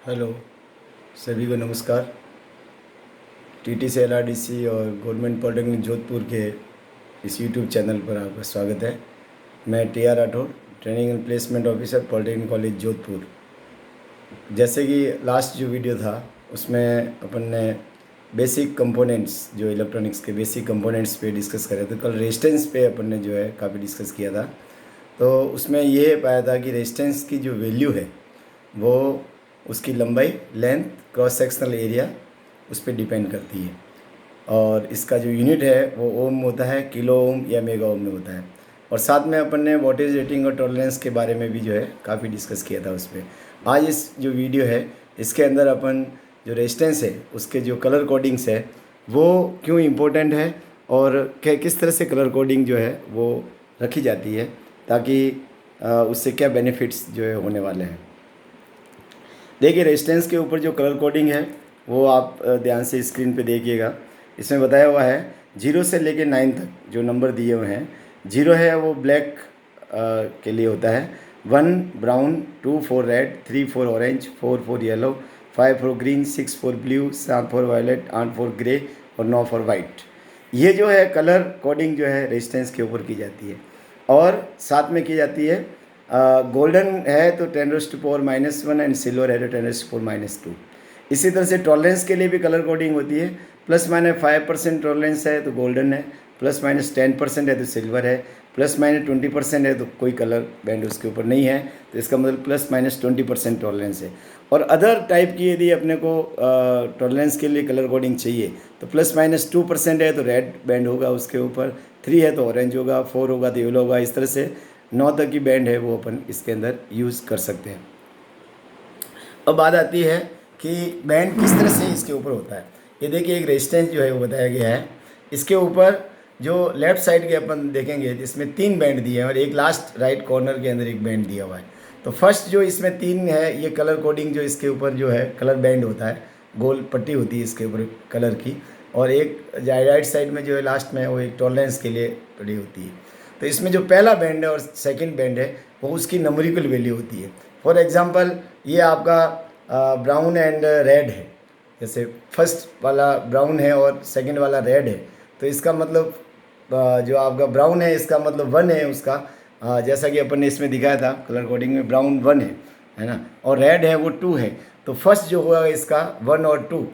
Hello, सभी को नमस्कार। टीटीसी एलआरडीसी और गवर्नमेंट पॉलिटेक्निक जोधपुर के इस यूट्यूब चैनल पर आपका स्वागत है। मैं T R Rathore, training and placement officer, polytechnic college Jodhpur. जैसे कि लास्ट जो वीडियो था उसमें अपन ने बेसिक कंपोनेंट्स, जो इलेक्ट्रॉनिक्स के बेसिक कंपोनेंट्स पे डिस्कस करे थे। कल रेजिस्टेंस पे अपन ने जो है काफ़ी डिस्कस किया था। तो उसमें ये पाया था कि रेजिस्टेंस की जो वैल्यू है वो उसकी लंबाई, लेंथ, क्रॉस सेक्शनल एरिया उस पर डिपेंड करती है। और इसका जो यूनिट है वो ओम होता है, किलो ओम या मेगा ओम में होता है। और साथ में अपन ने वोल्टेज रेटिंग और टॉलरेंस के बारे में भी जो है काफ़ी डिस्कस किया था उस पर। आज इस जो वीडियो है इसके अंदर अपन जो रेजिस्टेंस है उसके जो कलर कोडिंग्स है वो क्यों इम्पोर्टेंट है और किस तरह से कलर कोडिंग जो है वो रखी जाती है, ताकि उससे क्या बेनिफिट्स जो है होने वाले हैं। देखिए, रेजिस्टेंस के ऊपर जो कलर कोडिंग है वो आप ध्यान से स्क्रीन पे देखिएगा। इसमें बताया हुआ है 0 से लेके 9 तक जो नंबर दिए हुए हैं। 0 है वो ब्लैक के लिए होता है, 1 brown, 2 4 red, 3 4 orange, 4 4 yellow, 5 4 green, 6 4 blue, 7 4 violet, 8 4 grey और 9 4 वाइट। ये जो है कलर कोडिंग जो है रेजिस्टेंस के ऊपर की जाती है। और साथ में की जाती है गोल्डन है तो 10⁻⁻1 एंड सिल्वर है तो 10⁻⁻2। इसी तरह से टॉलरेंस के लिए भी कलर कोडिंग होती है। ±5% टॉलरेंस है तो गोल्डन है, ±10% है तो सिल्वर है, ±20% है तो कोई कलर बैंड उसके ऊपर नहीं है, तो इसका मतलब ±20% टॉलरेंस है। और अदर टाइप की यदि अपने को टॉलरेंस के लिए कलर कोडिंग चाहिए तो ±2% है तो रेड बैंड होगा उसके ऊपर, 3 है तो ऑरेंज होगा, 4 होगा तो येलो होगा। इस तरह से 9 तक की बैंड है वो अपन इसके अंदर यूज़ कर सकते हैं। अब बात आती है कि बैंड किस तरह से इसके ऊपर होता है। ये देखिए, एक रेजिस्टेंस जो है वो बताया गया है। इसके ऊपर जो लेफ्ट साइड के अपन देखेंगे तो इसमें 3 बैंड दिए हैं और एक लास्ट राइट कॉर्नर के अंदर एक बैंड दिया हुआ है। तो फर्स्ट जो इसमें 3 है ये कलर कोडिंग जो इसके ऊपर जो है कलर बैंड होता है, गोल पट्टी होती है इसके ऊपर कलर की। और एक राइट साइड में जो है लास्ट में वो एक टॉलरेंस के लिए पड़ी होती है। तो इसमें जो पहला बैंड है और सेकंड बैंड है वो उसकी नंबरिकल वैल्यू होती है। फॉर एग्जांपल ये आपका ब्राउन एंड रेड है। जैसे फर्स्ट वाला ब्राउन है और सेकंड वाला रेड है, तो इसका मतलब जो आपका ब्राउन है इसका मतलब 1 है उसका। जैसा कि अपन ने इसमें दिखाया था कलर कोडिंग में, ब्राउन 1 है ना, और रेड है वो 2 है। तो फर्स्ट जो हुआ इसका 1 और 2।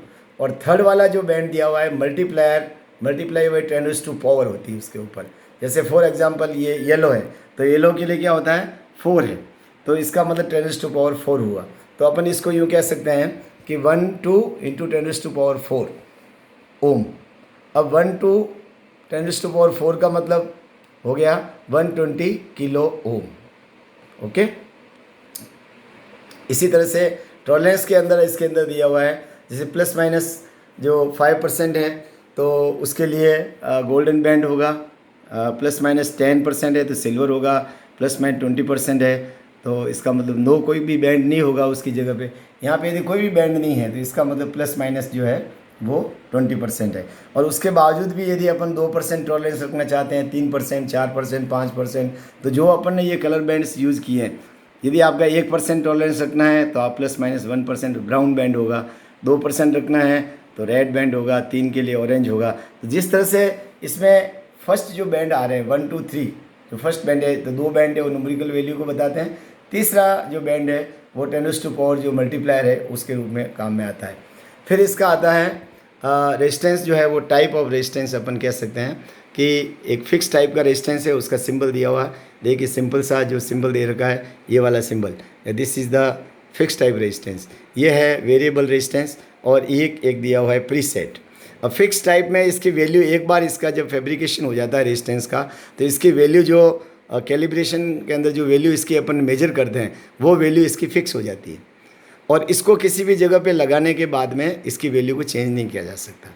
और थर्ड वाला जो बैंड दिया हुआ है मल्टीप्लाई बाई 10⁻⁴ होती है उसके ऊपर। जैसे फॉर एग्जांपल ये येलो है तो येलो के लिए क्या होता है, 4 है, तो इसका मतलब 10⁻⁴ हुआ। तो अपन इसको यूँ कह सकते हैं कि 1 2 इंटू 10⁻⁴ ओम। अब 1 2 10⁻⁴ का मतलब हो गया 120 किलो ओम। ओके। इसी तरह से टॉलरेंस के अंदर इसके अंदर दिया हुआ है, जैसे प्लस माइनस जो 5% है तो उसके लिए गोल्डन बैंड होगा, ±10% है तो सिल्वर होगा, ±20% है तो इसका मतलब नो कोई भी बैंड नहीं होगा उसकी जगह पे। यहाँ पे यदि कोई भी बैंड नहीं है तो इसका मतलब प्लस माइनस जो है वो 20% है। और उसके बावजूद भी यदि अपन 2% टॉलरेंस रखना चाहते हैं, 3%, 4%, 5%, तो जो अपन ने ये कलर बैंड्स यूज़ किए हैं, यदि आपका 1% टॉलरेंस रखना है तो आप ±1% ब्राउन बैंड होगा, 2% रखना है तो रेड बैंड होगा, 3 के लिए ऑरेंज होगा। तो जिस तरह से इसमें फर्स्ट जो बैंड आ रहे हैं 1 2 3, जो फर्स्ट बैंड है तो 2 बैंड है वो न्यूमेरिकल वैल्यू को बताते हैं, तीसरा जो बैंड है वो 10⁻⁴ जो मल्टीप्लायर है उसके रूप में काम में आता है। फिर इसका आता है रेजिस्टेंस जो है वो टाइप ऑफ रेजिस्टेंस अपन कह सकते हैं कि एक फिक्स टाइप का रेजिस्टेंस है, उसका सिंबल दिया हुआ है। देखिए सिंपल सा जो सिंबल दे रखा है ये वाला symbol, this is the fix type resistance. ये है वेरिएबल रेजिस्टेंस और एक दिया हुआ है प्रीसेट। अब फिक्स टाइप में इसकी वैल्यू एक बार इसका जब फैब्रिकेशन हो जाता है रेजिस्टेंस का तो इसकी वैल्यू जो कैलिब्रेशन के अंदर जो वैल्यू इसकी अपन मेजर करते हैं वो वैल्यू इसकी फिक्स हो जाती है और इसको किसी भी जगह पे लगाने के बाद में इसकी वैल्यू को चेंज नहीं किया जा सकता।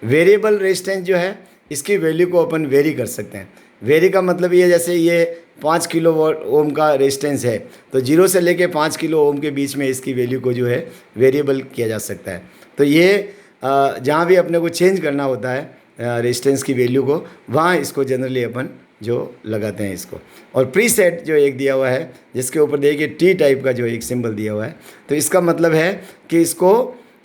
वेरिएबल रेजिस्टेंस जो है इसकी वैल्यू को अपन वेरी कर सकते हैं। वेरी का मतलब ये, जैसे ये 5 किलो ओम का रेजिस्टेंस है तो 0 से लेके 5 किलो ओम के बीच में इसकी वैल्यू को जो है वेरिएबल किया जा सकता है। तो ये जहाँ भी अपने को चेंज करना होता है रेजिस्टेंस की वैल्यू को, वहाँ इसको जनरली अपन जो लगाते हैं इसको। और प्रीसेट जो एक दिया हुआ है जिसके ऊपर देखिए टी टाइप का जो एक सिंबल दिया हुआ है, तो इसका मतलब है कि इसको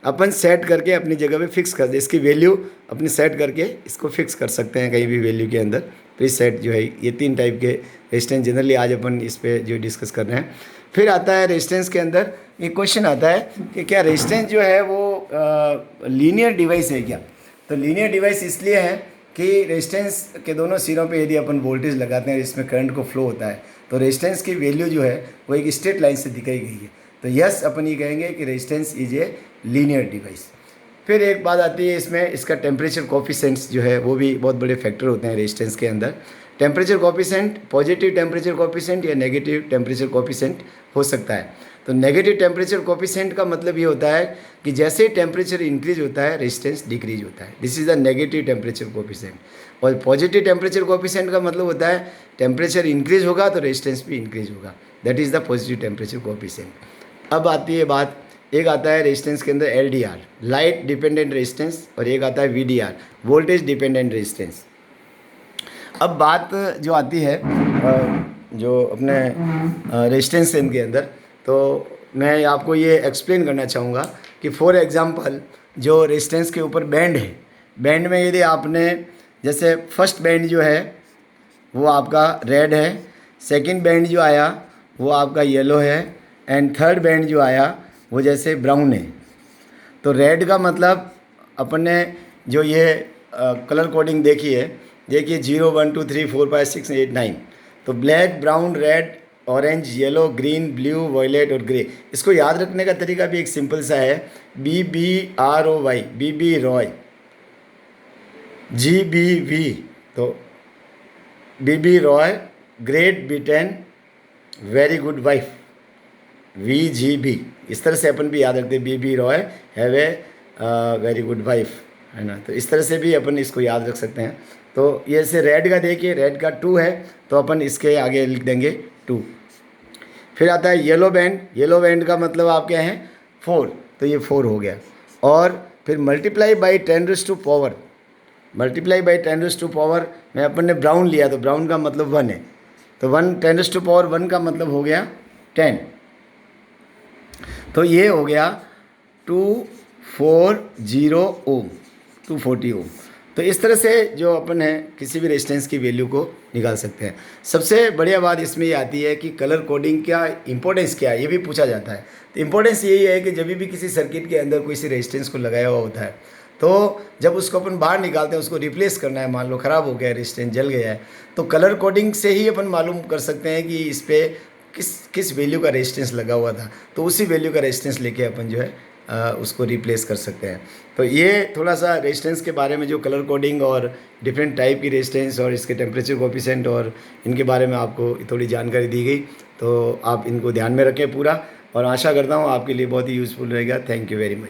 अपन सेट करके अपनी जगह पे फिक्स कर दे, इसकी वैल्यू अपनी सेट करके इसको फिक्स कर सकते हैं कहीं भी वैल्यू के अंदर। प्रीसेट जो है ये 3 टाइप के रेजिस्टेंस जनरली आज अपन इस पर जो डिस्कस कर रहे हैं। फिर आता है रेजिस्टेंस के अंदर एक क्वेश्चन आता है कि क्या रेजिस्टेंस जो है वो लीनियर डिवाइस है क्या। तो लीनियर डिवाइस इसलिए है कि रेजिस्टेंस के दोनों सिरों पे यदि अपन वोल्टेज लगाते हैं इसमें करंट को फ्लो होता है, तो रेजिस्टेंस की वैल्यू जो है वो एक स्ट्रेट लाइन से दिखाई गई है। तो यस अपन ये कहेंगे कि resistance is a linear device. फिर एक बात आती है इसमें, इसका टेम्परेचर कोफिशिएंट्स जो है वो भी बहुत बड़े फैक्टर होते हैं रेजिस्टेंस के अंदर। Temperature coefficient positive temperature coefficient या नेगेटिव टेम्परेचर कोफिशिएंट हो सकता है। तो नेगेटिव टेम्परेचर कोफिशिएंट का मतलब ये होता है कि जैसे ही टेम्परेचर इंक्रीज होता है रेजिस्टेंस डिक्रीज होता है, this is the negative temperature coefficient. और पॉजिटिव टेम्परेचर कोफिशिएंट का मतलब होता है टेम्परेचर इंक्रीज होगा तो रेजिस्टेंस भी इंक्रीज होगा, that is the positive temperature coefficient. अब आती है बात, एक आता है रेजिस्टेंस के अंदर एलडीआर लाइट डिपेंडेंट रेजिस्टेंस, और एक आता है वीडीआर वोल्टेज डिपेंडेंट रेजिस्टेंस। अब बात जो आती है जो अपने रेजिस्टेंस के अंदर, तो मैं आपको ये एक्सप्लेन करना चाहूँगा कि फॉर एग्जांपल जो रेजिस्टेंस के ऊपर बैंड है, बैंड में यदि आपने जैसे फर्स्ट बैंड जो है वो आपका रेड है, सेकंड बैंड जो आया वो आपका येलो है, एंड थर्ड बैंड जो आया वो जैसे ब्राउन है। तो रेड का मतलब अपन ने जो ये कलर कोडिंग देखी है, देखिए 0 1 2 3 4 5 6 8 9, तो black brown red orange yellow green blue violet और ग्रे। इसको याद रखने का तरीका भी एक सिंपल सा है, BBROY BB रॉय, GBV तो BB Roy great Britain very good wife, VGB। इस तरह से अपन भी याद रखते हैं, BB Roy have a very good wife, है ना। तो इस तरह से भी अपन इसको याद रख सकते हैं। तो ये से रेड का देखिए, रेड का 2 है तो अपन इसके आगे लिख देंगे 2। फिर आता है येलो बैंड, येलो बैंड का मतलब आप क्या है 4, तो ये 4 हो गया। और फिर मल्टीप्लाई बाई 10⁻⁴, मल्टीप्लाई बाई 10⁻⁴ में अपन ने ब्राउन लिया तो ब्राउन का मतलब 1 है, तो 1 10⁻1 का मतलब हो गया 10, तो ये हो गया 240 ओम, 240 ओम। तो इस तरह से जो अपन है किसी भी रेजिस्टेंस की वैल्यू को निकाल सकते हैं। सबसे बढ़िया बात इसमें ये आती है कि कलर कोडिंग का इंपॉर्टेंस क्या है, ये भी पूछा जाता है। तो इंपॉर्टेंस यही है कि जब भी किसी सर्किट के अंदर किसी रेजिस्टेंस को लगाया हुआ होता है, तो जब उसको अपन बाहर निकालते हैं, उसको रिप्लेस करना है, मान लो ख़राब हो गया रेजिस्टेंस जल गया है, तो कलर कोडिंग से ही अपन मालूम कर सकते हैं कि इस पर किस वैल्यू का रेजिस्टेंस लगा हुआ था, तो उसी वैल्यू का रेजिस्टेंस लेके अपन जो है उसको रिप्लेस कर सकते हैं। तो ये थोड़ा सा रेजिस्टेंस के बारे में जो कलर कोडिंग और डिफरेंट टाइप की रेजिस्टेंस और इसके टेम्परेचर कोफिशिएंट और इनके बारे में आपको थोड़ी जानकारी दी गई, तो आप इनको ध्यान में रखें पूरा, और आशा करता हूँ आपके लिए बहुत ही यूज़फुल रहेगा। Thank you very much.